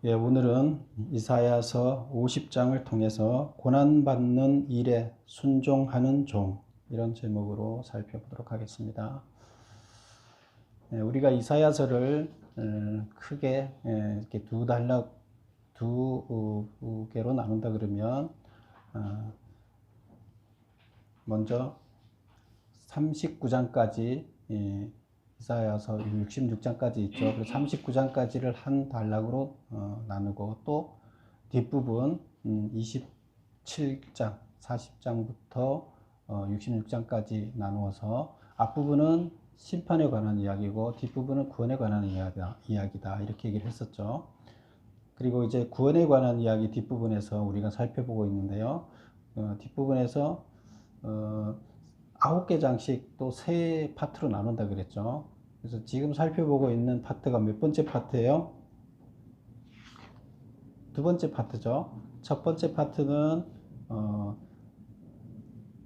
예, 오늘은 이사야서 50장을 통해서 고난받는 일에 순종하는 종, 이런 제목으로 살펴보도록 하겠습니다. 예, 우리가 이사야서를 크게 이렇게 두 개로 나눈다 그러면 먼저 39장까지 이사야서 66장까지 있죠. 그래서 39장까지를 한 단락으로 나누고, 또 뒷부분 27장, 40장부터 66장까지 나누어서 앞부분은 심판에 관한 이야기고 뒷부분은 구원에 관한 이야기다 이렇게 얘기를 했었죠. 그리고 이제 구원에 관한 이야기 뒷부분에서 우리가 살펴보고 있는데요. 뒷부분에서 9개 장씩 또 세 파트로 나눈다 그랬죠. 그래서 지금 살펴보고 있는 파트가 몇 번째 파트예요? 두 번째 파트죠. 첫 번째 파트는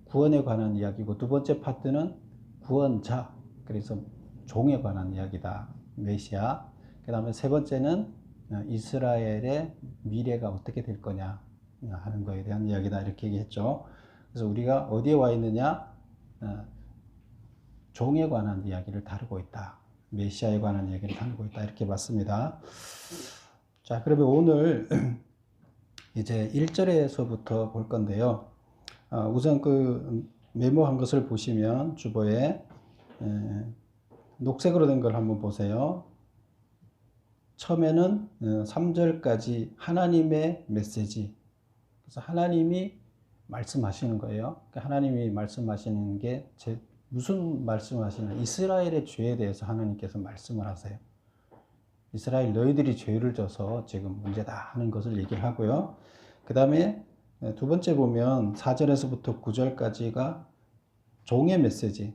구원에 관한 이야기고, 두 번째 파트는 구원자, 그래서 종에 관한 이야기다, 메시아. 그 다음에 세 번째는 이스라엘의 미래가 어떻게 될 거냐 하는 거에 대한 이야기다 이렇게 얘기했죠. 그래서 우리가 어디에 와 있느냐? 종에 관한 이야기를 다루고 있다, 메시아에 관한 이야기를 다루고 있다 이렇게 봤습니다. 자, 그러면 오늘 이제 1절에서부터 볼 건데요. 우선 그 메모한 것을 보시면 주보에 녹색으로 된 걸 한번 보세요. 처음에는 3절까지 하나님의 메시지, 그래서 하나님이 말씀하시는 거예요. 하나님이 말씀하시는 게 무슨 말씀하시냐? 이스라엘의 죄에 대해서 하나님께서 말씀을 하세요. 이스라엘 너희들이 죄를 져서 지금 문제다 하는 것을 얘기를 하고요. 그 다음에 두 번째 보면 4절에서부터 9절까지가 종의 메시지.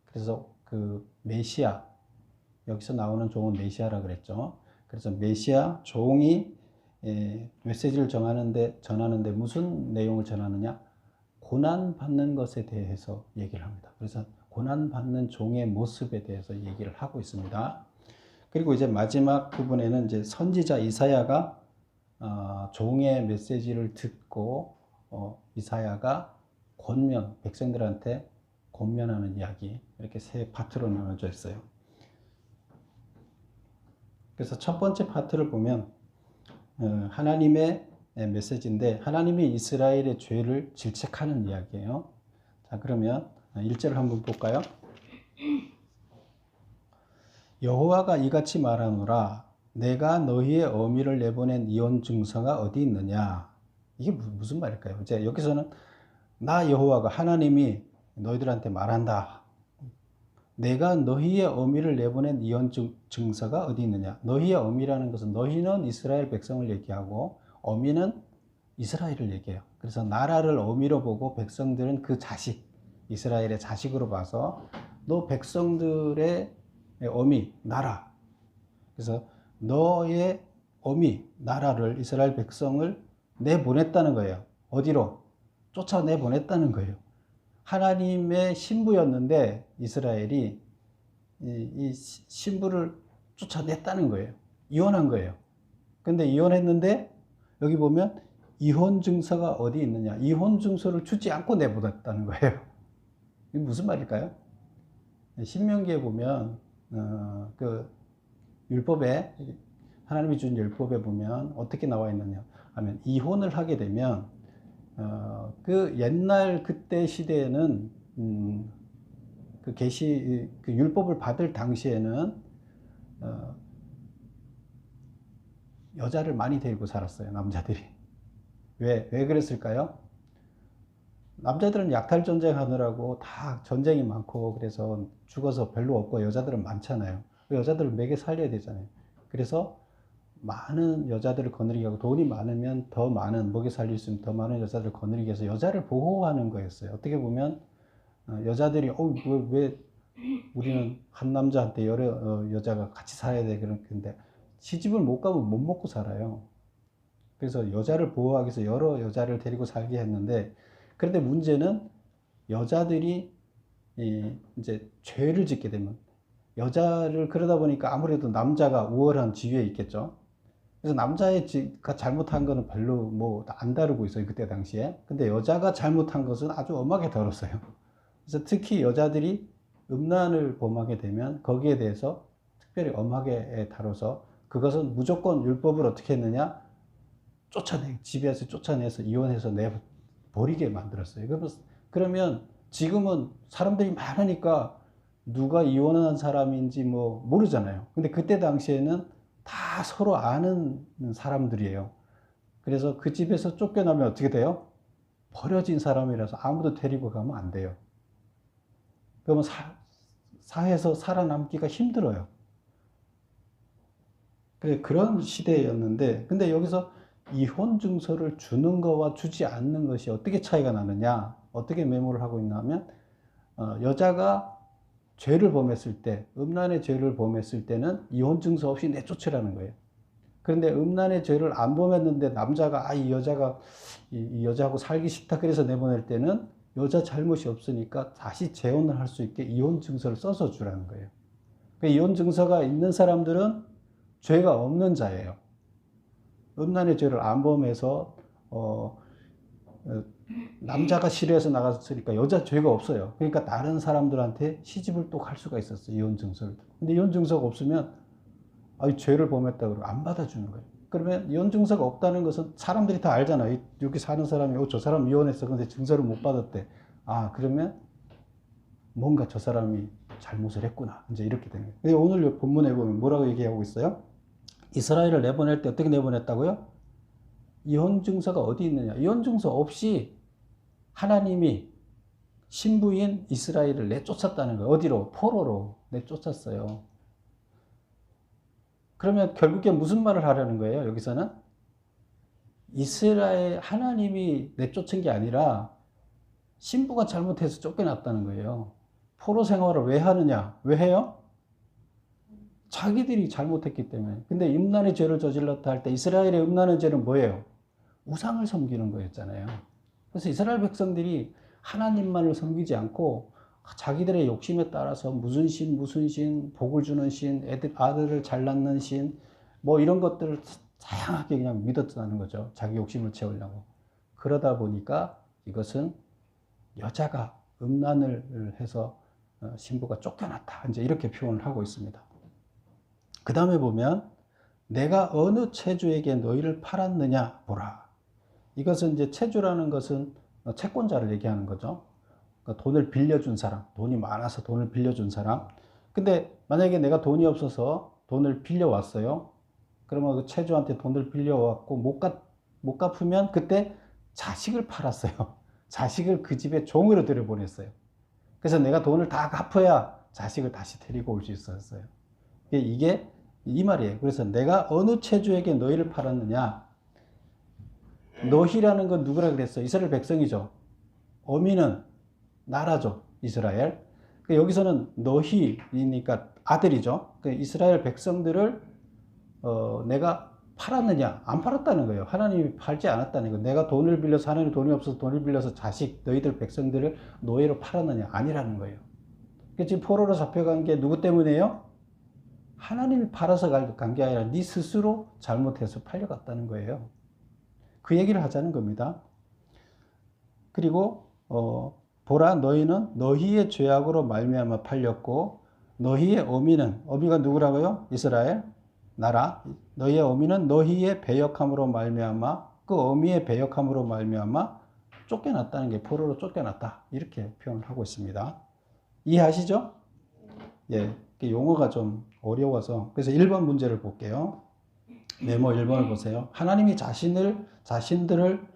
그래서 그 메시아, 여기서 나오는 종은 메시아라 그랬죠. 그래서 메시아 종이 메시지를 전하는데 무슨 내용을 전하느냐? 고난받는 것에 대해서 얘기를 합니다. 그래서 고난받는 종의 모습에 대해서 얘기를 하고 있습니다. 그리고 이제 마지막 부분에는 이제 선지자 이사야가 종의 메시지를 듣고 이사야가 백성들한테 권면하는 이야기, 이렇게 세 파트로 나눠져 있어요. 그래서 첫 번째 파트를 보면 하나님의 메시지인데, 하나님이 이스라엘의 죄를 질책하는 이야기예요. 자, 그러면 1절을 한번 볼까요? 여호와가 이같이 말하노라, 내가 너희의 어미를 내보낸 이혼 증서가 어디 있느냐? 이게 무슨 말일까요? 이제 여기서는 나 여호와가, 하나님이 너희들한테 말한다. 내가 너희의 어미를 내보낸 이혼 증서가 어디 있느냐? 너희의 어미라는 것은, 너희는 이스라엘 백성을 얘기하고 어미는 이스라엘을 얘기해요. 그래서 나라를 어미로 보고 백성들은 그 자식, 이스라엘의 자식으로 봐서 너 백성들의 어미, 나라. 그래서 너의 어미, 나라를, 이스라엘 백성을 내보냈다는 거예요. 어디로? 쫓아내보냈다는 거예요. 하나님의 신부였는데 이스라엘이 이 신부를 쫓아냈다는 거예요. 이혼한 거예요. 근데 이혼했는데 여기 보면 이혼 증서가 어디 있느냐? 이혼 증서를 주지 않고 내보냈다는 거예요. 이게 무슨 말일까요? 신명기에 보면 그 율법에, 하나님이 준 율법에 보면 어떻게 나와 있느냐 하면, 이혼을 하게 되면 그 옛날 그때 시대에는 그 율법을 받을 당시에는 여자를 많이 데리고 살았어요, 남자들이. 왜 그랬을까요? 남자들은 약탈 전쟁 하느라고 다 전쟁이 많고, 그래서 죽어서 별로 없고 여자들은 많잖아요. 여자들을 먹여 살려야 되잖아요. 그래서 많은 여자들을 거느리게 하고, 돈이 많으면 더 많은, 먹여 살릴 수 있는 더 많은 여자들을 거느리기 위해서 여자를 보호하는 거였어요. 어떻게 보면 여자들이 왜 우리는 한 남자한테 여러 여자가 같이 살아야 돼, 그런데 시집을 못 가면 못 먹고 살아요. 그래서 여자를 보호하기 위해서 여러 여자를 데리고 살게 했는데, 그런데 문제는 여자들이 이제 죄를 짓게 되면, 여자를, 그러다 보니까 아무래도 남자가 우월한 지위에 있겠죠. 그래서 남자가 잘못한 거는 별로 뭐 안 다루고 있어요. 그때 당시에. 근데 여자가 잘못한 것은 아주 엄하게 다뤘어요. 그래서 특히 여자들이 음란을 범하게 되면 거기에 대해서 특별히 엄하게 다뤄서 그것은 무조건 율법을 어떻게 했느냐? 집에서 쫓아내서 이혼해서 내버리게 만들었어요. 그러면 지금은 사람들이 많으니까 누가 이혼한 사람인지 뭐 모르잖아요. 근데 그때 당시에는 다 서로 아는 사람들이에요. 그래서 그 집에서 쫓겨나면 어떻게 돼요? 버려진 사람이라서 아무도 데리고 가면 안 돼요. 그러면 사회에서 살아남기가 힘들어요. 그런 시대였는데, 근데 여기서 이혼 증서를 주는 거와 주지 않는 것이 어떻게 차이가 나느냐, 어떻게 메모를 하고 있냐면, 여자가 죄를 범했을 때, 음란의 죄를 범했을 때는 이혼 증서 없이 내쫓으라는 거예요. 그런데 음란의 죄를 안 범했는데 남자가 이 여자가 이 여자하고 살기 싫다 그래서 내보낼 때는 여자 잘못이 없으니까 다시 재혼을 할 수 있게 이혼 증서를 써서 주라는 거예요. 이혼 증서가 있는 사람들은 죄가 없는 자예요. 음란의 죄를 안 범해서 남자가 싫어해서 나갔으니까 여자 죄가 없어요. 그러니까 다른 사람들한테 시집을 또 갈 수가 있었어요. 이혼 증서를. 근데 이혼 증서가 없으면 죄를 범했다 그러고 안 받아주는 거예요. 그러면 이혼 증서가 없다는 것은 사람들이 다 알잖아요. 여기 사는 사람이 저 사람 이혼했어. 근데 증서를 못 받았대. 그러면 뭔가 저 사람이 잘못을 했구나. 이제 이렇게 되는 거예요. 오늘 본문에 보면 뭐라고 얘기하고 있어요? 이스라엘을 내보낼 때 어떻게 내보냈다고요? 이혼 증서가 어디 있느냐? 이혼 증서 없이 하나님이 신부인 이스라엘을 내쫓았다는 거예요. 어디로? 포로로 내쫓았어요. 그러면 결국에 무슨 말을 하려는 거예요? 여기서는 이스라엘 하나님이 내쫓은 게 아니라 신부가 잘못해서 쫓겨났다는 거예요. 포로 생활을 왜 하느냐? 왜 해요? 자기들이 잘못했기 때문에. 근데 음란의 죄를 저질렀다 할 때 이스라엘의 음란의 죄는 뭐예요? 우상을 섬기는 거였잖아요. 그래서 이스라엘 백성들이 하나님만을 섬기지 않고 자기들의 욕심에 따라서 무슨 신, 복을 주는 신, 아들을 잘 낳는 신, 뭐 이런 것들을 다양하게 그냥 믿었다는 거죠. 자기 욕심을 채우려고. 그러다 보니까 이것은 여자가 음란을 해서 신부가 쫓겨났다. 이제 이렇게 표현을 하고 있습니다. 그 다음에 보면 내가 어느 체주에게 너희를 팔았느냐 보라. 이것은 이제 체주라는 것은 채권자를 얘기하는 거죠. 그러니까 돈을 빌려준 사람, 돈이 많아서 돈을 빌려준 사람. 근데 만약에 내가 돈이 없어서 돈을 빌려왔어요. 그러면 그 체주한테 돈을 빌려왔고 못 갚으면 그때 자식을 팔았어요. 자식을 그 집에 종으로 들여보냈어요. 그래서 내가 돈을 다 갚아야 자식을 다시 데리고 올 수 있었어요. 이게 이 말이에요. 그래서 내가 어느 체주에게 너희를 팔았느냐? 너희라는 건 누구라 그랬어요? 이스라엘 백성이죠. 어미는 나라죠. 이스라엘. 여기서는 너희니까 아들이죠. 이스라엘 백성들을 내가 팔았느냐? 안 팔았다는 거예요. 하나님이 팔지 않았다는 거예요. 내가 돈을 빌려서 하나님 돈이 없어서 돈을 빌려서 너희들 백성들을 노예로 팔았느냐? 아니라는 거예요. 지금 포로로 잡혀간 게 누구 때문이에요? 하나님이 팔아서 간 게 아니라 네 스스로 잘못해서 팔려갔다는 거예요. 그 얘기를 하자는 겁니다. 그리고 보라 너희는 너희의 죄악으로 말미암아 팔렸고 너희의 어미가 누구라고요? 이스라엘 나라. 너희의 어미는 너희의 배역함으로 말미암아 그 어미의 배역함으로 말미암아 쫓겨났다는 게 포로로 쫓겨났다. 이렇게 표현을 하고 있습니다. 이해하시죠? 예, 용어가 좀 어려워서 그래서 1번 문제를 볼게요. 메모 1번을 보세요. 하나님이 자신들을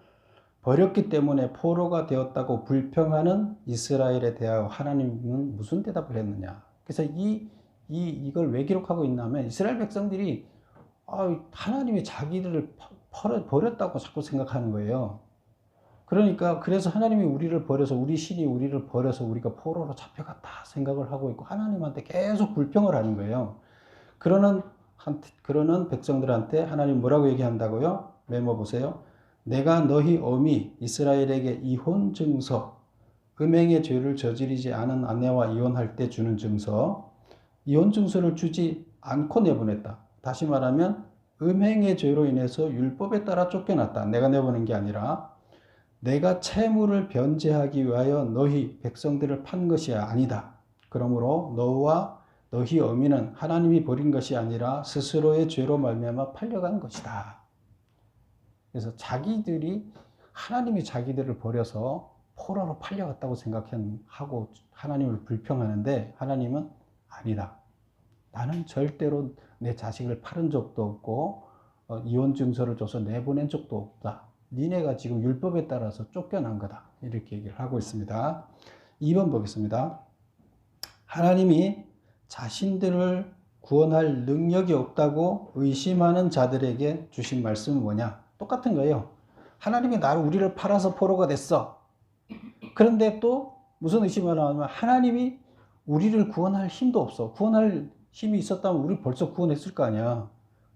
버렸기 때문에 포로가 되었다고 불평하는 이스라엘에 대하여 하나님은 무슨 대답을 했느냐. 그래서 이걸 왜 기록하고 있냐면 이스라엘 백성들이 하나님이 자기들을 버렸다고 자꾸 생각하는 거예요. 그래서 하나님이 우리를 버려서 우리 신이 우리를 버려서 우리가 포로로 잡혀갔다 생각을 하고 있고 하나님한테 계속 불평을 하는 거예요. 그러는 백성들한테 하나님 뭐라고 얘기한다고요? 메모 보세요. 내가 너희 어미 이스라엘에게 이혼 증서, 음행의 죄를 저지르지 않은 아내와 이혼할 때 주는 증서, 이혼 증서를 주지 않고 내보냈다. 다시 말하면 음행의 죄로 인해서 율법에 따라 쫓겨났다. 내가 내보낸 게 아니라 내가 채무를 변제하기 위하여 너희 백성들을 판 것이 아니다. 그러므로 너와 너희 어미는 하나님이 버린 것이 아니라 스스로의 죄로 말미암아 팔려간 것이다. 그래서 하나님이 자기들을 버려서 포로로 팔려갔다고 생각하고 하나님을 불평하는데 하나님은 아니다. 나는 절대로 내 자식을 팔은 적도 없고 이혼 증서를 줘서 내보낸 적도 없다. 니네가 지금 율법에 따라서 쫓겨난 거다. 이렇게 얘기를 하고 있습니다. 2번 보겠습니다. 하나님이 자신들을 구원할 능력이 없다고 의심하는 자들에게 주신 말씀은 뭐냐? 똑같은 거예요. 하나님이 우리를 팔아서 포로가 됐어. 그런데 또 무슨 의심을 하냐면 하나님이 우리를 구원할 힘도 없어. 구원할 힘이 있었다면 우리 벌써 구원했을 거 아니야.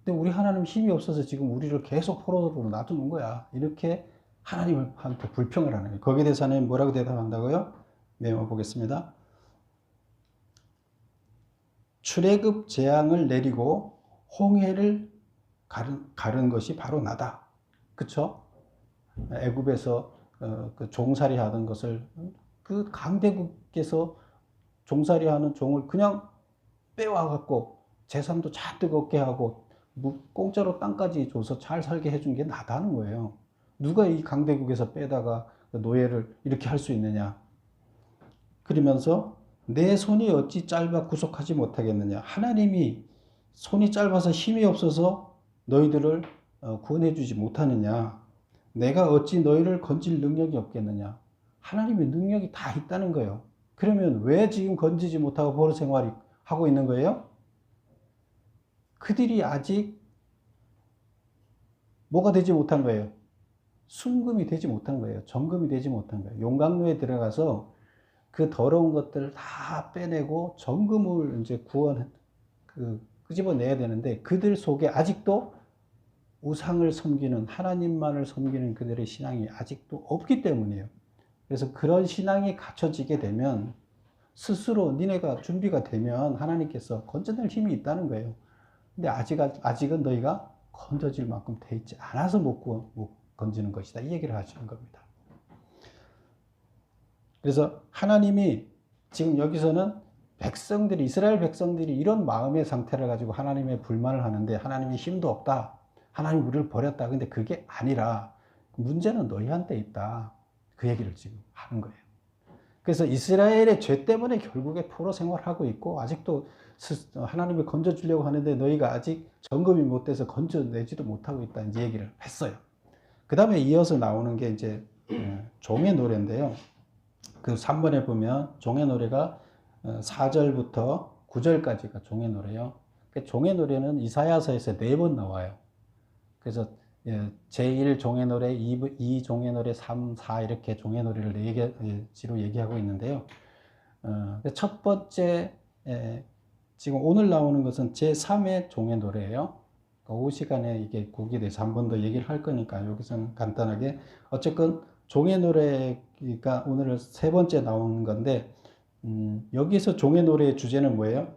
근데 우리 하나님 힘이 없어서 지금 우리를 계속 포로로 놔두는 거야. 이렇게 하나님한테 불평을 하는 거예요. 거기에 대해서 하나님 뭐라고 대답한다고요? 메모 보겠습니다. 출애굽 재앙을 내리고 홍해를 가른 것이 바로 나다. 그쵸? 애굽에서 그 종살이 하던 것을 그 강대국께서 종살이 하는 종을 그냥 빼와갖고 재산도 잔뜩 얻게 하고 공짜로 땅까지 줘서 잘 살게 해준 게 나다는 거예요. 누가 이 강대국에서 빼다가 노예를 이렇게 할 수 있느냐. 그러면서 내 손이 어찌 짧아 구속하지 못하겠느냐. 하나님이 손이 짧아서 힘이 없어서 너희들을 구원해 주지 못하느냐. 내가 어찌 너희를 건질 능력이 없겠느냐. 하나님의 능력이 다 있다는 거예요. 그러면 왜 지금 건지지 못하고 포로 생활을 하고 있는 거예요? 그들이 아직 뭐가 되지 못한 거예요? 순금이 되지 못한 거예요. 정금이 되지 못한 거예요. 용광로에 들어가서 그 더러운 것들을 다 빼내고 정금을 이제 끄집어내야 되는데 그들 속에 아직도 우상을 섬기는 하나님만을 섬기는 그들의 신앙이 아직도 없기 때문이에요. 그래서 그런 신앙이 갖춰지게 되면 스스로 니네가 준비가 되면 하나님께서 건져낼 힘이 있다는 거예요. 근데 아직은 너희가 건져질 만큼 돼 있지 않아서 못 건지는 것이다. 이 얘기를 하시는 겁니다. 그래서 하나님이 지금 여기서는 이스라엘 백성들이 이런 마음의 상태를 가지고 하나님의 불만을 하는데 하나님이 힘도 없다. 하나님 우리를 버렸다. 근데 그게 아니라 문제는 너희한테 있다. 그 얘기를 지금 하는 거예요. 그래서 이스라엘의 죄 때문에 결국에 포로 생활하고 있고 아직도 하나님이 건져주려고 하는데 너희가 아직 점검이 못 돼서 건져내지도 못하고 있다. 이제 얘기를 했어요. 그 다음에 이어서 나오는 게 이제 종의 노래인데요. 그 3번에 보면 종의 노래가 4절부터 9절까지가 종의 노래예요. 종의 노래는 이사야서에서 4번 나와요. 그래서 제1 종의 노래, 2 종의 노래, 3, 4 이렇게 종의 노래를 4개로 얘기하고 있는데요. 첫 번째 지금 오늘 나오는 것은 제3의 종의 노래예요. 오후 시간에 이게 곡에 대해서 한 번 더 얘기를 할 거니까 여기서는 간단하게 어쨌건 종의 노래가 오늘 세 번째 나오는 건데 여기서 종의 노래의 주제는 뭐예요?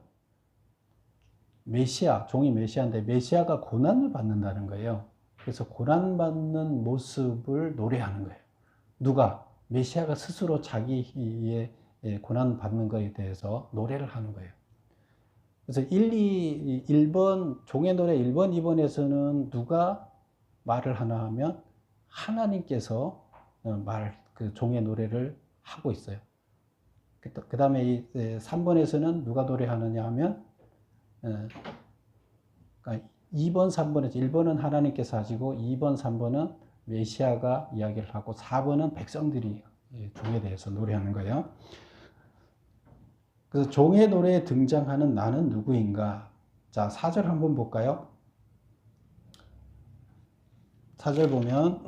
메시아, 종이 메시아인데 메시아가 고난을 받는다는 거예요. 그래서 고난받는 모습을 노래하는 거예요. 누가? 메시아가 스스로 자기의 고난받는 것에 대해서 노래를 하는 거예요. 그래서 1번, 종의 노래 1번, 2번에서는 누가 말을 하나 하면 하나님께서 그 종의 노래를 하고 있어요. 그 다음에 이 3번에서는 누가 노래하느냐 하면, 그러니까 2번, 3번에서 1번은 하나님께서 하시고 2번, 3번은 메시아가 이야기를 하고 4번은 백성들이 종에 대해서 노래하는 거예요. 그래서 종의 노래에 등장하는 나는 누구인가? 자, 4절 한번 볼까요? 4절 보면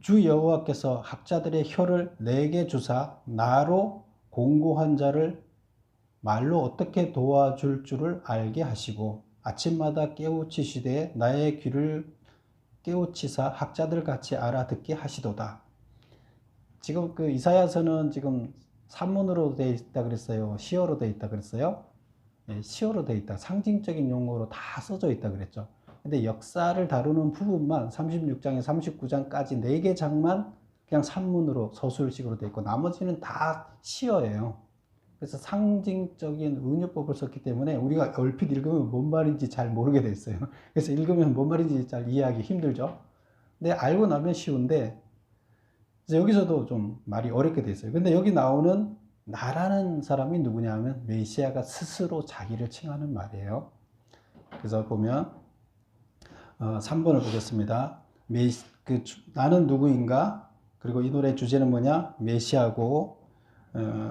주 여호와께서 학자들의 혀를 내게 주사 나로 공고한 자를 말로 어떻게 도와줄 줄을 알게 하시고 아침마다 깨우치시되 나의 귀를 깨우치사 학자들 같이 알아듣게 하시도다. 지금 그 이사야서는 지금 산문으로 되어 있다 그랬어요? 시어로 되어 있다 그랬어요? 네, 시어로 되어 있다. 상징적인 용어로 다 써져 있다 그랬죠. 근데 역사를 다루는 부분만 36장에 39장까지 4개 장만 그냥 산문으로 서술식으로 되어 있고 나머지는 다 시어예요. 그래서 상징적인 은유법을 썼기 때문에 우리가 얼핏 읽으면 뭔 말인지 잘 모르게 돼 있어요. 그래서 읽으면 뭔 말인지 잘 이해하기 힘들죠. 근데 알고 나면 쉬운데 여기서도 좀 말이 어렵게 돼 있어요. 근데 여기 나오는 나라는 사람이 누구냐 하면 메시아가 스스로 자기를 칭하는 말이에요. 그래서 보면 3번을 보겠습니다. 나는 누구인가? 그리고 이 노래 주제는 뭐냐? 메시아고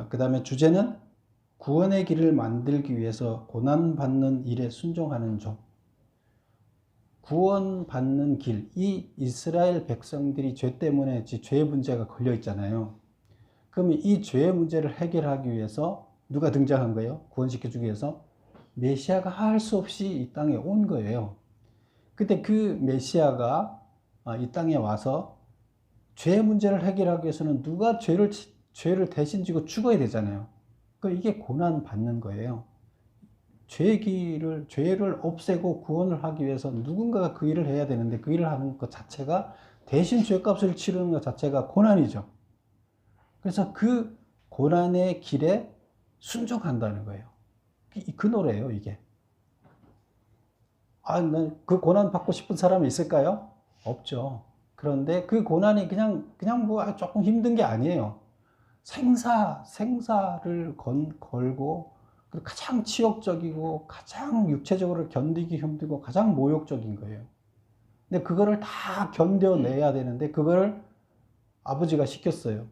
그 다음에 주제는 구원의 길을 만들기 위해서 고난받는 일에 순종하는 종. 구원받는 길, 이 이스라엘 백성들이 죄 때문에 죄의 문제가 걸려 있잖아요. 그러면 이 죄의 문제를 해결하기 위해서 누가 등장한 거예요? 구원시켜주기 위해서 메시아가 할 수 없이 이 땅에 온 거예요. 근데 그 메시아가 이 땅에 와서 죄의 문제를 해결하기 위해서는 누가 죄를 대신 지고 죽어야 되잖아요. 이게 고난 받는 거예요. 죄를 없애고 구원을 하기 위해서 누군가가 그 일을 해야 되는데 그 일을 하는 것 자체가 대신 죄값을 치르는 것 자체가 고난이죠. 그래서 그 고난의 길에 순종한다는 거예요. 그 노래예요, 이게. 그 고난 받고 싶은 사람이 있을까요? 없죠. 그런데 그 고난이 그냥 뭐 조금 힘든 게 아니에요. 생사를 걸고 가장 치욕적이고 가장 육체적으로 견디기 힘들고 가장 모욕적인 거예요. 근데 그거를 다 견뎌내야 되는데 그거를 아버지가 시켰어요.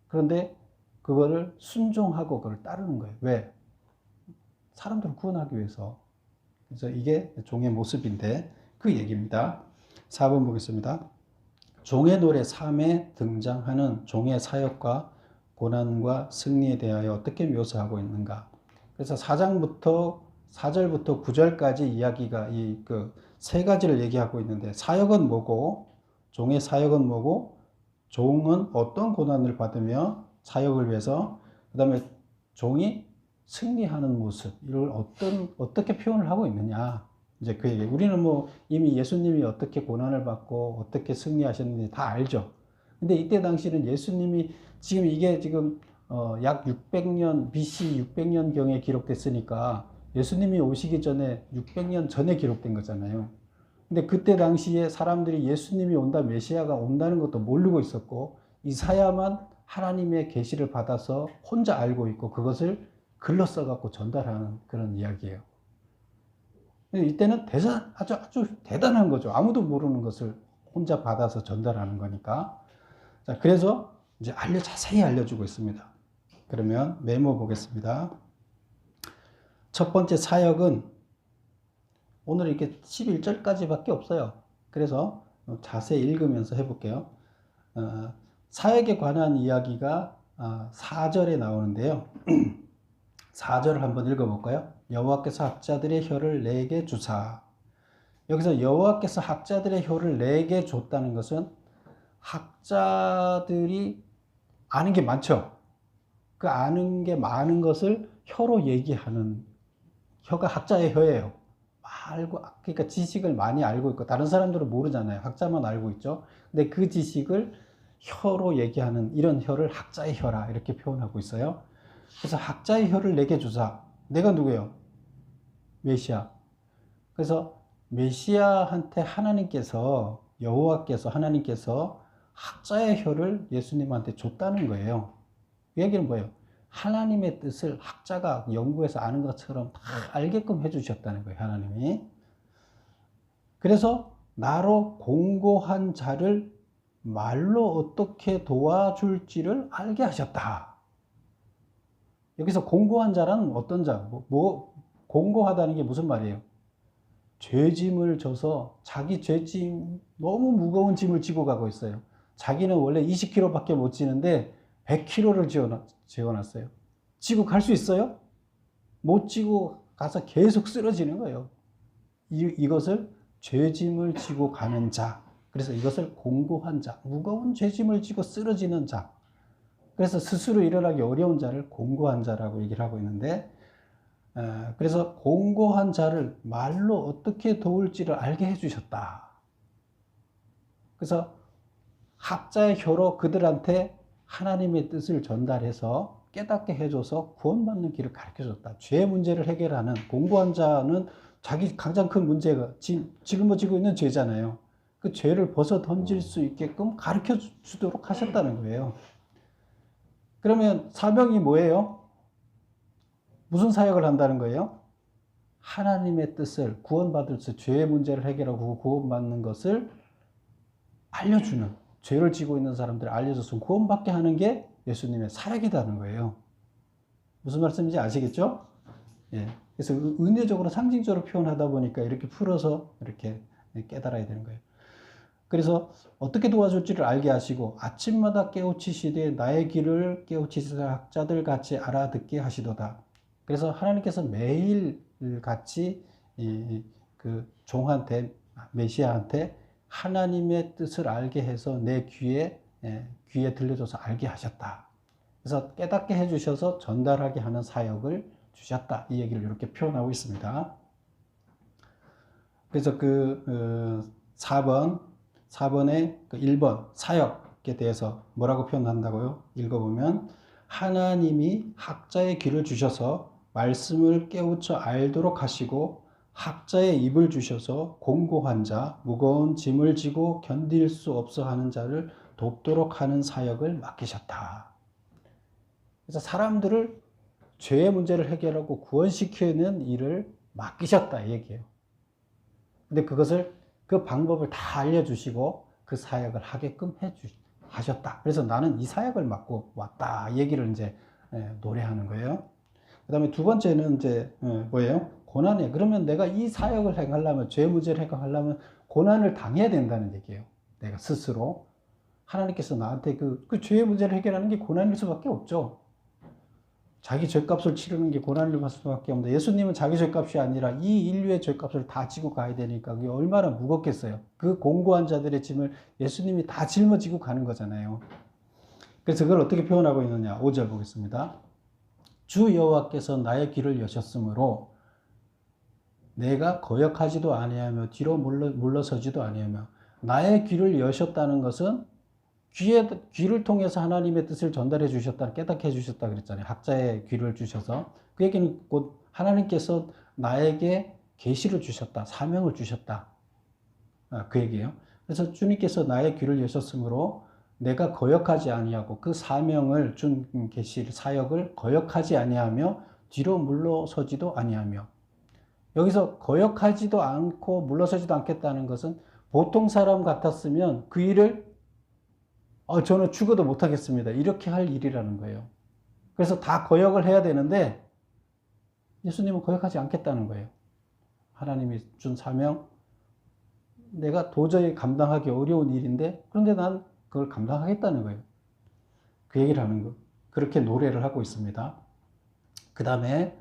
그런데 그거를 순종하고 그걸 따르는 거예요. 왜? 사람들을 구원하기 위해서. 그래서 이게 종의 모습인데 그 얘기입니다. 4번 보겠습니다. 종의 노래 3에 등장하는 종의 사역과 고난과 승리에 대하여 어떻게 묘사하고 있는가? 그래서 4절부터 9절까지 이야기가 세 가지를 얘기하고 있는데 사역은 뭐고, 종의 사역은 뭐고, 종은 어떤 고난을 받으며 사역을 위해서, 그 다음에 종이 승리하는 모습, 이걸 어떻게 표현을 하고 있느냐. 이제 그 얘기. 우리는 뭐 이미 예수님이 어떻게 고난을 받고 어떻게 승리하셨는지 다 알죠. 근데 이때 당시는 예수님이 이게 약 600년, BC 600년경에 기록됐으니까 예수님이 오시기 전에 600년 전에 기록된 거잖아요. 근데 그때 당시에 사람들이 예수님이 온다, 메시아가 온다는 것도 모르고 있었고, 이사야만 하나님의 계시를 받아서 혼자 알고 있고 그것을 글로 써갖고 전달하는 그런 이야기예요. 이때는 아주 대단한 거죠. 아무도 모르는 것을 혼자 받아서 전달하는 거니까. 자, 그래서 이제 자세히 알려주고 있습니다. 그러면 메모 보겠습니다. 첫 번째 사역은 오늘 이렇게 11절까지밖에 없어요. 그래서 자세히 읽으면서 해볼게요. 사역에 관한 이야기가 4절에 나오는데요. 4절을 한번 읽어볼까요? 여호와께서 학자들의 혀를 내게 주사. 여기서 여호와께서 학자들의 혀를 내게 줬다는 것은 학자들이 아는 게 많죠. 그 아는 게 많은 것을 혀로 얘기하는, 혀가 학자의 혀예요. 그러니까 지식을 많이 알고 있고 다른 사람들은 모르잖아요. 학자만 알고 있죠. 근데 그 지식을 혀로 얘기하는 이런 혀를 학자의 혀라 이렇게 표현하고 있어요. 그래서 학자의 혀를 내게 주사. 내가 누구예요? 메시아. 그래서 메시아한테 하나님께서 학자의 혀를 예수님한테 줬다는 거예요. 이 얘기는 뭐예요? 하나님의 뜻을 학자가 연구해서 아는 것처럼 다 알게끔 해주셨다는 거예요, 하나님이. 그래서 나로 공고한 자를 말로 어떻게 도와줄지를 알게 하셨다. 여기서 공고한 자란 어떤 자? 공고하다는 게 무슨 말이에요? 죄짐을 져서 자기 죄짐, 너무 무거운 짐을 지고 가고 있어요. 자기는 원래 20kg밖에 못 지는데 100kg를 지어놨어요. 지고 갈 수 있어요? 못 지고 가서 계속 쓰러지는 거예요. 이것을 죄짐을 지고 가는 자. 그래서 이것을 공고한 자, 무거운 죄짐을 지고 쓰러지는 자. 그래서 스스로 일어나기 어려운 자를 공고한 자라고 얘기를 하고 있는데, 그래서 공고한 자를 말로 어떻게 도울지를 알게 해주셨다. 그래서 학자의 혀로 그들한테 하나님의 뜻을 전달해서 깨닫게 해줘서 구원받는 길을 가르쳐줬다. 죄 문제를 해결하는 공고한 자는 자기 가장 큰 문제가 짊어지고 있는 죄잖아요. 그 죄를 벗어 던질 수 있게끔 가르쳐 주도록 하셨다는 거예요. 그러면 사명이 뭐예요? 무슨 사역을 한다는 거예요? 하나님의 뜻을 구원받을 수, 죄의 문제를 해결하고 구원받는 것을 알려주는, 죄를 지고 있는 사람들을 알려줘서 구원받게 하는 게 예수님의 사역이라는 거예요. 무슨 말씀인지 아시겠죠? 예. 그래서 은혜적으로 상징적으로 표현하다 보니까 이렇게 풀어서 이렇게 깨달아야 되는 거예요. 그래서 어떻게 도와줄지를 알게 하시고 아침마다 깨우치시되 나의 길을 깨우치시사 학자들 같이 알아듣게 하시도다. 그래서 하나님께서 매일 같이 그 종한테, 메시아한테 하나님의 뜻을 알게 해서 내 귀에 들려줘서 알게 하셨다. 그래서 깨닫게 해주셔서 전달하게 하는 사역을 주셨다. 이 얘기를 이렇게 표현하고 있습니다. 그래서 4번의 그 1번 사역에 대해서 뭐라고 표현한다고요? 읽어보면 하나님이 학자의 귀를 주셔서 말씀을 깨우쳐 알도록 하시고 학자의 입을 주셔서 공고한 자, 무거운 짐을 지고 견딜 수 없어 하는 자를 돕도록 하는 사역을 맡기셨다. 그래서 사람들을 죄의 문제를 해결하고 구원시키는 일을 맡기셨다 이 얘기예요. 근데 그 방법을 다 알려주시고 그 사역을 하게끔 하셨다. 그래서 나는 이 사역을 맡고 왔다. 이 얘기를 이제 노래하는 거예요. 그 다음에 두 번째는 이제 뭐예요? 고난이에요. 그러면 내가 이 사역을 행하려면, 죄 문제를 해결하려면 고난을 당해야 된다는 얘기예요. 내가 스스로. 하나님께서 나한테 그 죄의 문제를 해결하는 게 고난일 수밖에 없죠. 자기 죄값을 치르는 게 고난을 받을 수밖에 없는데 예수님은 자기 죄값이 아니라 이 인류의 죄값을 다 지고 가야 되니까 그게 얼마나 무겁겠어요. 그 공고한 자들의 짐을 예수님이 다 짊어지고 가는 거잖아요. 그래서 그걸 어떻게 표현하고 있느냐. 5절 보겠습니다. 주 여호와께서 나의 귀를 여셨으므로 내가 거역하지도 아니하며 뒤로 물러서지도 아니하며. 나의 귀를 여셨다는 것은 귀를 통해서 하나님의 뜻을 전달해 주셨다, 깨닫게 해 주셨다 그랬잖아요. 학자의 귀를 주셔서. 그 얘기는 곧 하나님께서 나에게 계시를 주셨다, 사명을 주셨다. 그 얘기예요. 그래서 주님께서 나의 귀를 여셨으므로 내가 거역하지 아니하고 그 사명을 준 계시를, 사역을 거역하지 아니하며 뒤로 물러서지도 아니하며. 여기서 거역하지도 않고 물러서지도 않겠다는 것은 보통 사람 같았으면 그 일을 저는 죽어도 못하겠습니다. 이렇게 할 일이라는 거예요. 그래서 다 거역을 해야 되는데 예수님은 거역하지 않겠다는 거예요. 하나님이 준 사명, 내가 도저히 감당하기 어려운 일인데 그런데 난 그걸 감당하겠다는 거예요. 그 얘기를 하는 거. 그렇게 노래를 하고 있습니다. 그 다음에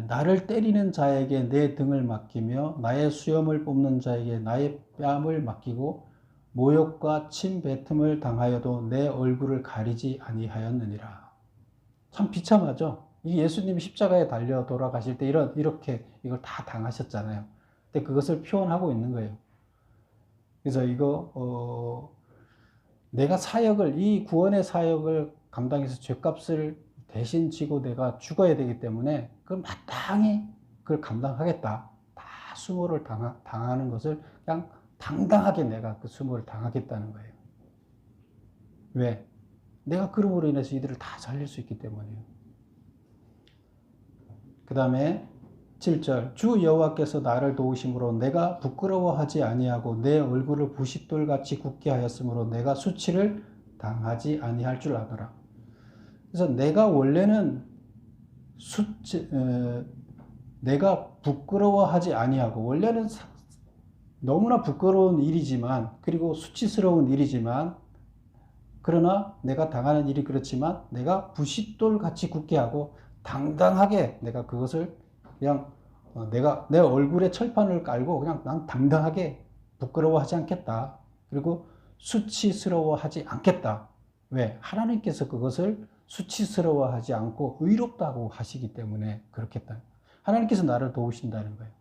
나를 때리는 자에게 내 등을 맡기며 나의 수염을 뽑는 자에게 나의 뺨을 맡기고 모욕과 침뱉음을 당하여도 내 얼굴을 가리지 아니하였느니라. 참 비참하죠. 이 예수님이 십자가에 달려 돌아가실 때 이렇게 이걸 다 당하셨잖아요. 근데 그것을 표현하고 있는 거예요. 그래서 내가 이 구원의 사역을 감당해서 죄값을 대신 지고 내가 죽어야 되기 때문에 그걸 마땅히 그걸 감당하겠다. 다 수모를 당하는 것을 그냥 당당하게 내가 그 수모를 당하겠다는 거예요. 왜? 내가 그름으로 인해서 이들을 다 살릴 수 있기 때문이에요. 그 다음에 7절 주 여호와께서 나를 도우심으로 내가 부끄러워하지 아니하고 내 얼굴을 부싯돌같이 굳게 하였으므로 내가 수치를 당하지 아니할 줄 아노라. 그래서 내가 원래는 내가 부끄러워하지 아니하고 원래는 너무나 부끄러운 일이지만 그리고 수치스러운 일이지만 그러나 내가 당하는 일이 그렇지만 내가 부싯돌 같이 굳게 하고 당당하게 내가 그것을 그냥 내가 내 얼굴에 철판을 깔고 그냥 난 당당하게 부끄러워하지 않겠다. 그리고 수치스러워하지 않겠다. 왜? 하나님께서 그것을 수치스러워하지 않고 의롭다고 하시기 때문에 그렇겠다. 하나님께서 나를 도우신다는 거예요.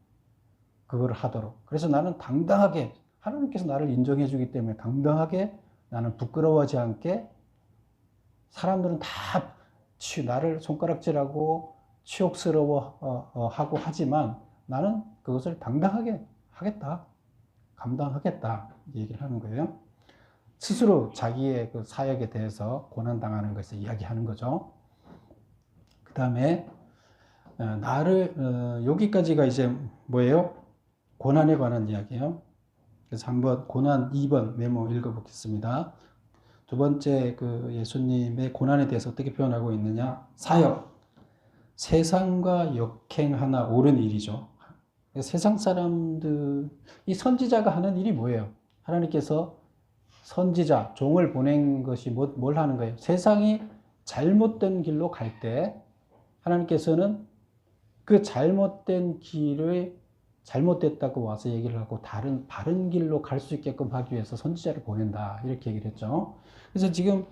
그걸 하도록. 그래서 나는 당당하게, 하나님께서 나를 인정해 주기 때문에 당당하게 나는 부끄러워하지 않게, 사람들은 다 나를 손가락질하고 치욕스러워 하고 하지만 나는 그것을 당당하게 하겠다. 감당하겠다. 얘기를 하는 거예요. 스스로 자기의 그 사역에 대해서 고난당하는 것을 이야기하는 거죠. 그 다음에 여기까지가 이제 뭐예요? 고난에 관한 이야기예요. 그래서 한번 고난 2번 메모 읽어보겠습니다. 두 번째 그 예수님의 고난에 대해서 어떻게 표현하고 있느냐? 사역. 세상과 역행하나 옳은 일이죠. 세상 사람들, 이 선지자가 하는 일이 뭐예요? 하나님께서 선지자, 종을 보낸 것이 뭘 하는 거예요? 세상이 잘못된 길로 갈 때 하나님께서는 그 잘못된 길을 잘못됐다고 와서 얘기를 하고 바른 길로 갈 수 있게끔 하기 위해서 선지자를 보낸다. 이렇게 얘기를 했죠. 그래서 지금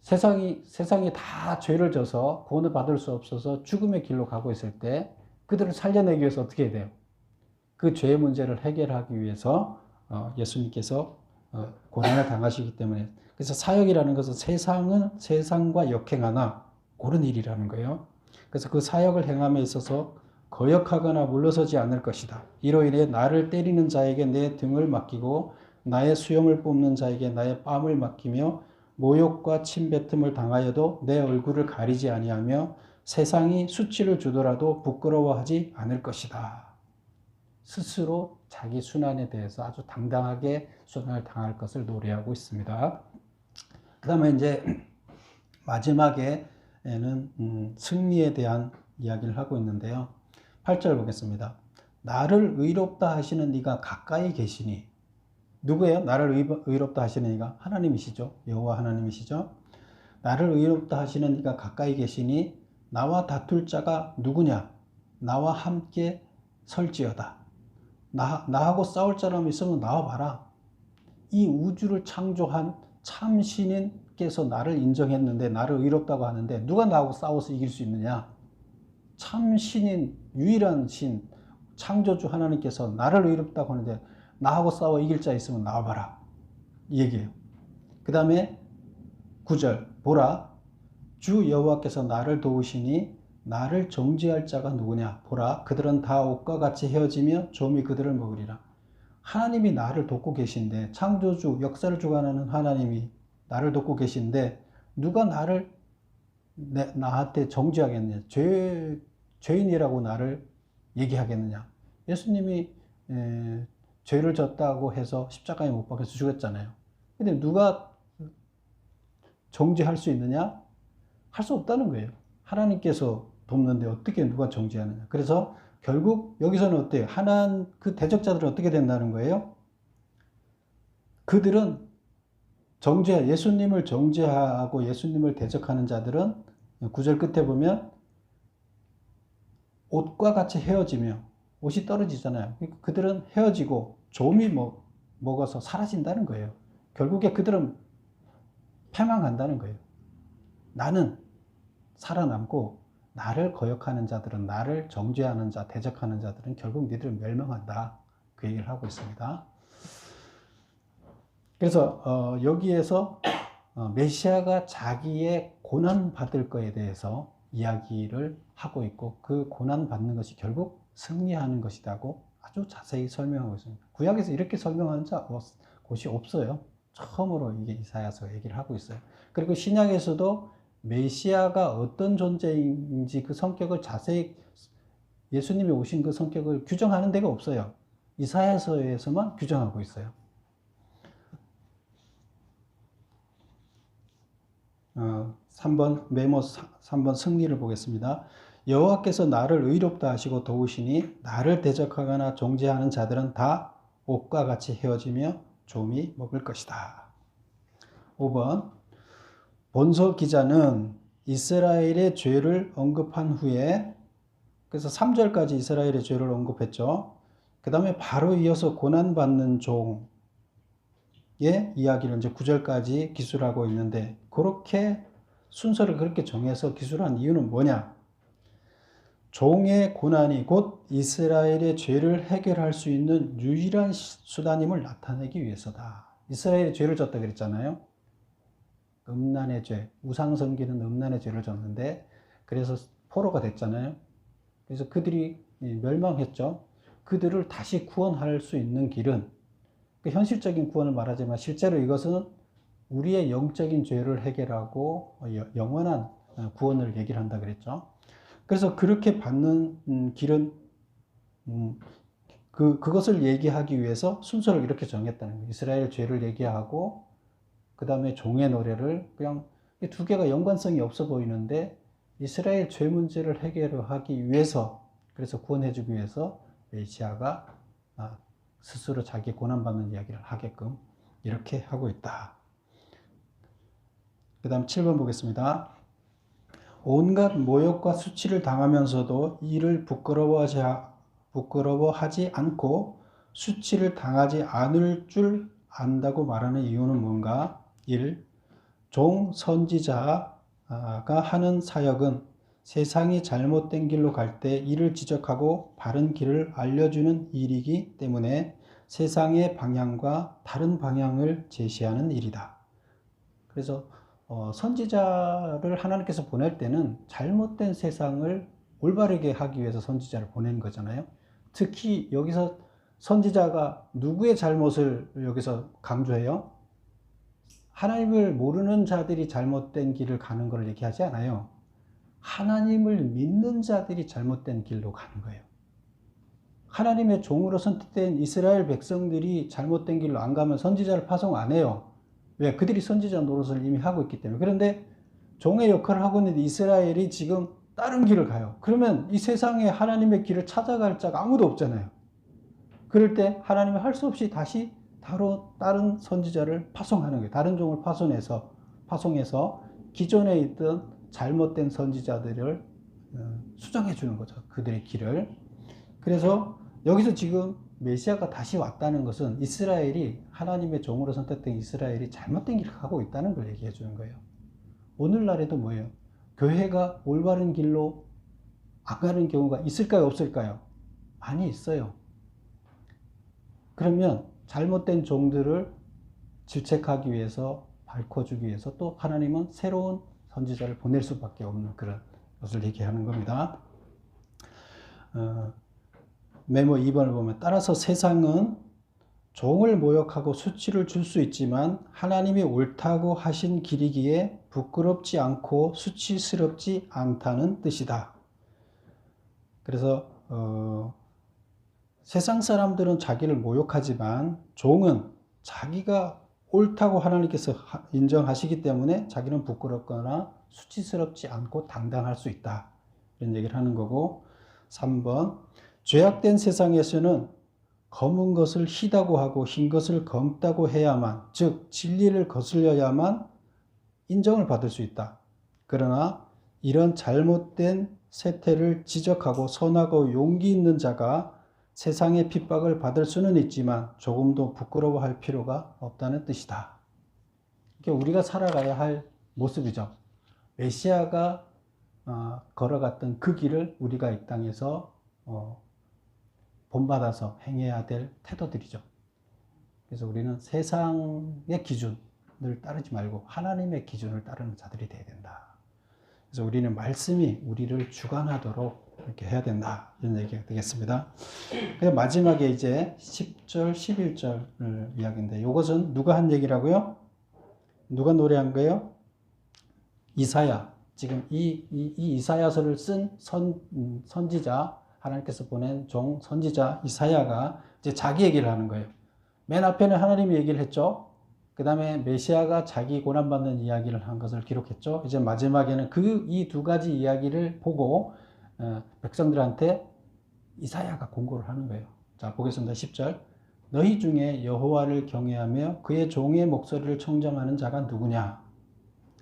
세상이 다 죄를 져서 구원을 받을 수 없어서 죽음의 길로 가고 있을 때 그들을 살려내기 위해서 어떻게 해야 돼요? 그 죄의 문제를 해결하기 위해서 예수님께서 고난을 당하시기 때문에, 그래서 사역이라는 것은 세상과 역행하나 옳은 일이라는 거예요. 그래서 그 사역을 행함에 있어서 거역하거나 물러서지 않을 것이다. 이로 인해 나를 때리는 자에게 내 등을 맡기고 나의 수염을 뽑는 자에게 나의 뺨을 맡기며 모욕과 침뱉음을 당하여도 내 얼굴을 가리지 아니하며 세상이 수치를 주더라도 부끄러워하지 않을 것이다. 스스로 자기 순환에 대해서 아주 당당하게 순환을 당할 것을 노래하고 있습니다. 그 다음에 이제 마지막에는 승리에 대한 이야기를 하고 있는데요. 8절 보겠습니다. 나를 의롭다 하시는 이가 가까이 계시니. 누구예요? 나를 의롭다 하시는 이가? 하나님이시죠. 여호와 하나님이시죠. 나를 의롭다 하시는 이가 가까이 계시니 나와 다툴 자가 누구냐? 나와 함께 설지어다. 나하고 싸울 사람 있으면 나와봐라. 이 우주를 창조한 참 신인께서 나를 인정했는데 나를 의롭다고 하는데 누가 나하고 싸워서 이길 수 있느냐? 참 신인, 유일한 신, 창조주 하나님께서 나를 의롭다고 하는데 나하고 싸워 이길 자 있으면 나와봐라. 이 얘기예요. 그 다음에 9절 보라 주 여호와께서 나를 도우시니 나를 정죄할 자가 누구냐? 보라 그들은 다 옥과 같이 헤어지며 좀이 그들을 먹으리라. 하나님이 나를 돕고 계신데, 창조주 역사를 주관하는 하나님이 나를 돕고 계신데 누가 나한테 정죄하겠느냐? 죄인이라고 나를 얘기하겠느냐? 예수님이 죄를 졌다고 해서 십자가에 못 박혀서 죽었잖아요. 근데 누가 정죄할 수 있느냐? 할 수 없다는 거예요. 하나님께서 돕는데 어떻게 누가 정죄하느냐? 그래서 결국 여기서는 어때요? 그 대적자들은 어떻게 된다는 거예요? 그들은 예수님을 정죄하고 예수님을 대적하는 자들은 9절 끝에 보면 옷과 같이 헤어지며, 옷이 떨어지잖아요. 그들은 헤어지고 좀이 먹어서 사라진다는 거예요. 결국에 그들은 패망한다는 거예요. 나는 살아남고 나를 거역하는 자들은, 나를 정죄하는 자, 대적하는 자들은 결국 니들은 멸망한다. 그 얘기를 하고 있습니다. 그래서 여기에서 메시아가 자기의 고난 받을 거에 대해서 이야기를 하고 있고, 그 고난 받는 것이 결국 승리하는 것이라고 아주 자세히 설명하고 있습니다. 구약에서 이렇게 설명하는 곳이 없어요. 처음으로 이게 이사야서 얘기를 하고 있어요. 그리고 신약에서도 메시아가 어떤 존재인지 그 성격을 자세히, 예수님이 오신 그 성격을 규정하는 데가 없어요. 이사야서에서만 규정하고 있어요. 3번 메모 3번 승리를 보겠습니다. 여호와께서 나를 의롭다 하시고 도우시니 나를 대적하거나 정죄하는 자들은 다 옥과 같이 헤어지며 좀이 먹을 것이다. 5번 본서 기자는 이스라엘의 죄를 언급한 후에, 그래서 3절까지 이스라엘의 죄를 언급했죠. 그 다음에 바로 이어서 고난받는 종의 이야기를 이제 9절까지 기술하고 있는데, 그렇게 순서를 그렇게 정해서 기술한 이유는 뭐냐? 종의 고난이 곧 이스라엘의 죄를 해결할 수 있는 유일한 수단임을 나타내기 위해서다. 이스라엘이 죄를 졌다 그랬잖아요. 음란의 죄, 우상 섬기는 음란의 죄를 졌는데 그래서 포로가 됐잖아요. 그래서 그들이 멸망했죠. 그들을 다시 구원할 수 있는 길은 현실적인 구원을 말하지만 실제로 이것은 우리의 영적인 죄를 해결하고 영원한 구원을 얘기를 한다 그랬죠. 그래서 그렇게 받는 길은 그것을 얘기하기 위해서 순서를 이렇게 정했다는 거예요. 이스라엘 죄를 얘기하고 그 다음에 종의 노래를 그냥 이 두 개가 연관성이 없어 보이는데 이스라엘 죄 문제를 해결하기 위해서 그래서 구원해주기 위해서 메시아가 스스로 자기 고난받는 이야기를 하게끔 이렇게 하고 있다. 그 다음 7번 보겠습니다. 온갖 모욕과 수치를 당하면서도 이를 부끄러워하지 않고 수치를 당하지 않을 줄 안다고 말하는 이유는 뭔가? 1. 종 선지자가 하는 사역은 세상이 잘못된 길로 갈 때 이를 지적하고 바른 길을 알려주는 일이기 때문에 세상의 방향과 다른 방향을 제시하는 일이다. 그래서 선지자를 하나님께서 보낼 때는 잘못된 세상을 올바르게 하기 위해서 선지자를 보낸 거잖아요. 특히 여기서 선지자가 누구의 잘못을 여기서 강조해요? 하나님을 모르는 자들이 잘못된 길을 가는 걸 얘기하지 않아요. 하나님을 믿는 자들이 잘못된 길로 가는 거예요. 하나님의 종으로 선택된 이스라엘 백성들이 잘못된 길로 안 가면 선지자를 파송 안 해요. 왜? 그들이 선지자 노릇을 이미 하고 있기 때문에. 그런데 종의 역할을 하고 있는데 이스라엘이 지금 다른 길을 가요. 그러면 이 세상에 하나님의 길을 찾아갈 자가 아무도 없잖아요. 그럴 때 하나님이 할 수 없이 다시 다른 선지자를 파송하는 거예요. 다른 종을 파송해서 기존에 있던 잘못된 선지자들을 수정해 주는 거죠. 그들의 길을. 그래서 여기서 지금 메시아가 다시 왔다는 것은 이스라엘이 하나님의 종으로 선택된 이스라엘이 잘못된 길을 가고 있다는 걸 얘기해 주는 거예요. 오늘날에도 뭐예요? 교회가 올바른 길로 안 가는 경우가 있을까요? 없을까요? 많이 있어요. 그러면 잘못된 종들을 질책하기 위해서 밝혀주기 위해서 또 하나님은 새로운 선지자를 보낼 수밖에 없는 그런 것을 얘기하는 겁니다. 메모 2번을 보면 따라서 세상은 종을 모욕하고 수치를 줄 수 있지만 하나님이 옳다고 하신 길이기에 부끄럽지 않고 수치스럽지 않다는 뜻이다. 그래서 세상 사람들은 자기를 모욕하지만 종은 자기가 옳다고 하나님께서 인정하시기 때문에 자기는 부끄럽거나 수치스럽지 않고 당당할 수 있다. 이런 얘기를 하는 거고 3번 죄악된 세상에서는 검은 것을 희다고 하고 흰 것을 검다고 해야만 즉 진리를 거슬려야만 인정을 받을 수 있다. 그러나 이런 잘못된 세태를 지적하고 선하고 용기 있는 자가 세상의 핍박을 받을 수는 있지만 조금도 부끄러워할 필요가 없다는 뜻이다. 이게 우리가 살아가야 할 모습이죠. 메시아가 걸어갔던 그 길을 우리가 이 땅에서 본받아서 행해야 될 태도들이죠. 그래서 우리는 세상의 기준을 따르지 말고 하나님의 기준을 따르는 자들이 되어야 된다. 그래서 우리는 말씀이 우리를 주관하도록 이렇게 해야 된다. 이런 얘기가 되겠습니다. 마지막에 이제 10절, 11절 이야기인데 이것은 누가 한 얘기라고요? 누가 노래한 거예요? 이사야. 지금 이 이사야서를 쓴 선지자, 하나님께서 보낸 종 선지자 이사야가 이제 자기 얘기를 하는 거예요. 맨 앞에는 하나님이 얘기를 했죠. 그 다음에 메시아가 자기 고난받는 이야기를 한 것을 기록했죠. 이제 마지막에는 이 두 가지 이야기를 보고 백성들한테 이사야가 공고를 하는 거예요. 자, 보겠습니다. 10절. 너희 중에 여호와를 경외하며 그의 종의 목소리를 청정하는 자가 누구냐?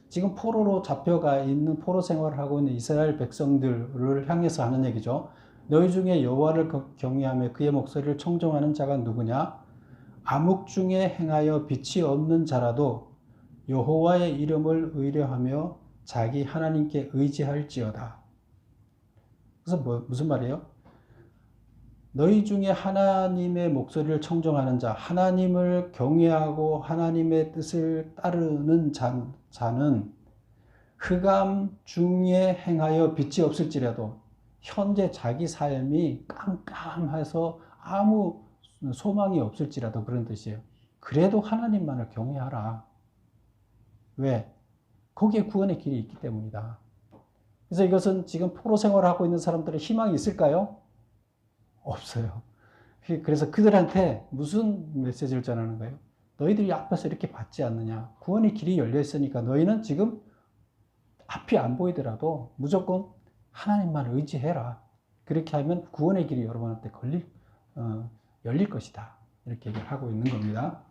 지금 포로로 잡혀가 있는 포로 생활을 하고 있는 이스라엘 백성들을 향해서 하는 얘기죠. 너희 중에 여호와를 경외하며 그의 목소리를 청정하는 자가 누구냐? 암흑 중에 행하여 빛이 없는 자라도 여호와의 이름을 의뢰하며 자기 하나님께 의지할지어다. 그래서 무슨 말이에요? 너희 중에 하나님의 목소리를 청종하는 자, 하나님을 경외하고 하나님의 뜻을 따르는 자는 흑암 중에 행하여 빛이 없을지라도 현재 자기 삶이 깜깜해서 아무 소망이 없을지라도 그런 뜻이에요. 그래도 하나님만을 경외하라. 왜? 거기에 구원의 길이 있기 때문이다. 그래서 이것은 지금 포로 생활을 하고 있는 사람들의 희망이 있을까요? 없어요. 그래서 그들한테 무슨 메시지를 전하는 거예요? 너희들이 앞에서 이렇게 받지 않느냐? 구원의 길이 열려 있으니까 너희는 지금 앞이 안 보이더라도 무조건 하나님만 의지해라. 그렇게 하면 구원의 길이 여러분한테 열릴 것이다. 이렇게 얘기를 하고 있는 겁니다.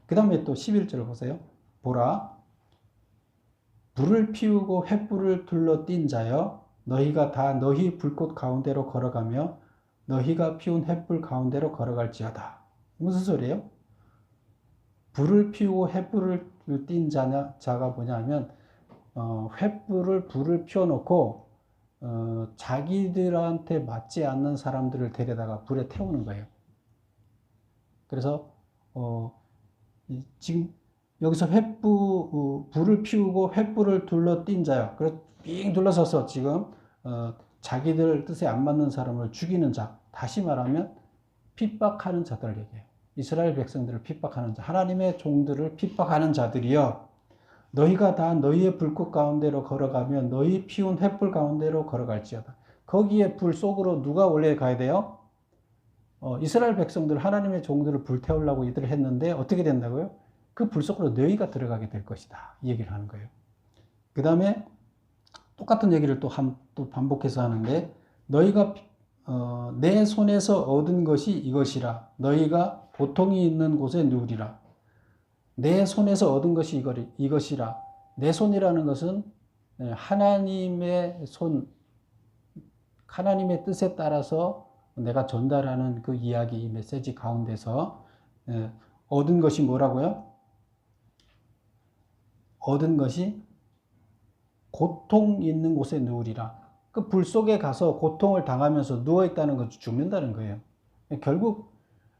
그 다음에 또 11절을 보세요. 보라, 불을 피우고 횃불을 둘러 띈 자여, 너희가 다 너희 불꽃 가운데로 걸어가며 너희가 피운 횃불 가운데로 걸어갈지어다. 무슨 소리예요? 불을 피우고 횃불을 띈 자가 뭐냐면 불을 피워놓고 자기들한테 맞지 않는 사람들을 데려다가 불에 태우는 거예요. 그래서 지금 여기서 불을 피우고 횃불을 둘러 띈 자요. 그래서 삥 둘러서서 지금 자기들 뜻에 안 맞는 사람을 죽이는 자. 다시 말하면 핍박하는 자들을 얘기해요. 이스라엘 백성들을 핍박하는 자. 하나님의 종들을 핍박하는 자들이요. 너희가 다 너희의 불꽃 가운데로 걸어가면 너희 피운 횃불 가운데로 걸어갈지어다. 거기에 불 속으로 누가 원래 가야 돼요? 이스라엘 백성들 하나님의 종들을 불태우려고 이들을 했는데 어떻게 된다고요? 그 불 속으로 너희가 들어가게 될 것이다. 이 얘기를 하는 거예요. 그 다음에 똑같은 얘기를 또 반복해서 하는데 너희가 내 손에서 얻은 것이 이것이라. 너희가 고통이 있는 곳에 누우리라. 내 손에서 얻은 것이 이것이라. 내 손이라는 것은 하나님의 손, 하나님의 뜻에 따라서 내가 전달하는 그 이야기, 이 메시지 가운데서 얻은 것이 뭐라고요? 얻은 것이 고통 있는 곳에 누우리라. 그 불 속에 가서 고통을 당하면서 누워있다는 것이 죽는다는 거예요. 결국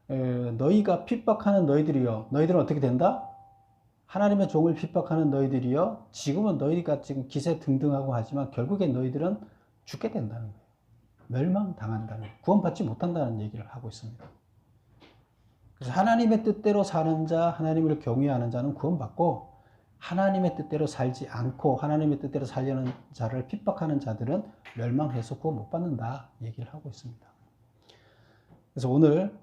너희가 핍박하는 너희들이요. 너희들은 어떻게 된다? 하나님의 종을 핍박하는 너희들이요. 지금은 너희가 지금 기세 등등하고 하지만 결국엔 너희들은 죽게 된다는 거예요. 멸망당한다는, 구원받지 못한다는 얘기를 하고 있습니다. 그래서 하나님의 뜻대로 사는 자, 하나님을 경외하는 자는 구원받고 하나님의 뜻대로 살지 않고 하나님의 뜻대로 살려는 자를 핍박하는 자들은 멸망해서 구원 못 받는다 얘기를 하고 있습니다. 그래서 오늘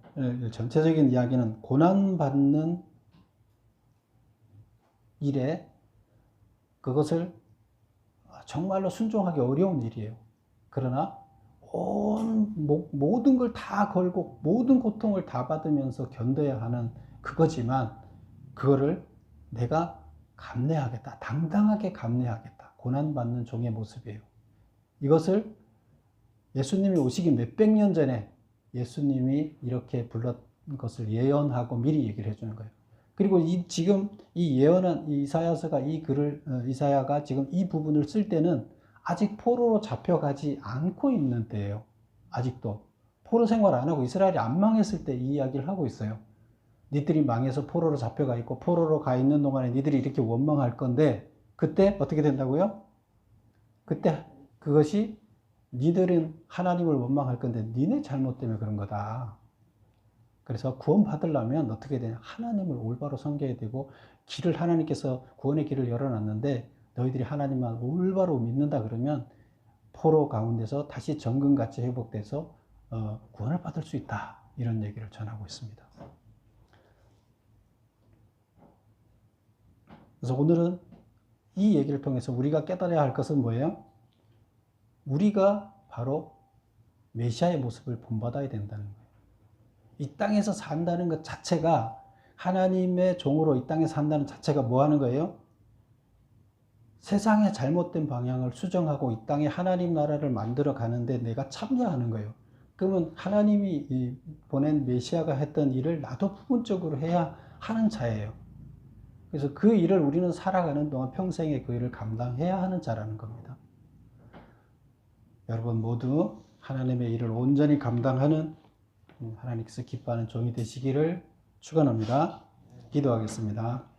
전체적인 이야기는 고난받는 일에 그것을 정말로 순종하기 어려운 일이에요. 그러나 모든 걸 다 걸고 모든 고통을 다 받으면서 견뎌야 하는 그거지만 그거를 내가 감내하겠다. 당당하게 감내하겠다. 고난받는 종의 모습이에요. 이것을 예수님이 오시기 몇백 년 전에 예수님이 이렇게 불렀던 것을 예언하고 미리 얘기를 해주는 거예요. 그리고 지금 이 예언한 이사야서가 이사야가 지금 이 부분을 쓸 때는 아직 포로로 잡혀가지 않고 있는 때예요. 아직도 포로 생활 안 하고 이스라엘이 안 망했을 때 이 이야기를 하고 있어요. 니들이 망해서 포로로 잡혀가 있고 포로로 가 있는 동안에 니들이 이렇게 원망할 건데 그때 어떻게 된다고요? 그때 그것이 니들은 하나님을 원망할 건데 니네 잘못 때문에 그런 거다. 그래서 구원 받으려면 어떻게 되냐? 하나님을 올바로 섬겨야 되고 길을 하나님께서 구원의 길을 열어놨는데 너희들이 하나님만 올바로 믿는다 그러면 포로 가운데서 다시 정금같이 회복돼서 구원을 받을 수 있다. 이런 얘기를 전하고 있습니다. 그래서 오늘은 이 얘기를 통해서 우리가 깨달아야 할 것은 뭐예요? 우리가 바로 메시아의 모습을 본받아야 된다는 거예요. 이 땅에서 산다는 것 자체가 하나님의 종으로 이 땅에 산다는 자체가 뭐 하는 거예요? 세상의 잘못된 방향을 수정하고 이 땅에 하나님 나라를 만들어 가는데 내가 참여하는 거예요. 그러면 하나님이 보낸 메시아가 했던 일을 나도 부분적으로 해야 하는 자예요. 그래서 그 일을 우리는 살아가는 동안 평생에 그 일을 감당해야 하는 자라는 겁니다. 여러분 모두 하나님의 일을 온전히 감당하는 하나님께서 기뻐하는 종이 되시기를 축원합니다. 기도하겠습니다.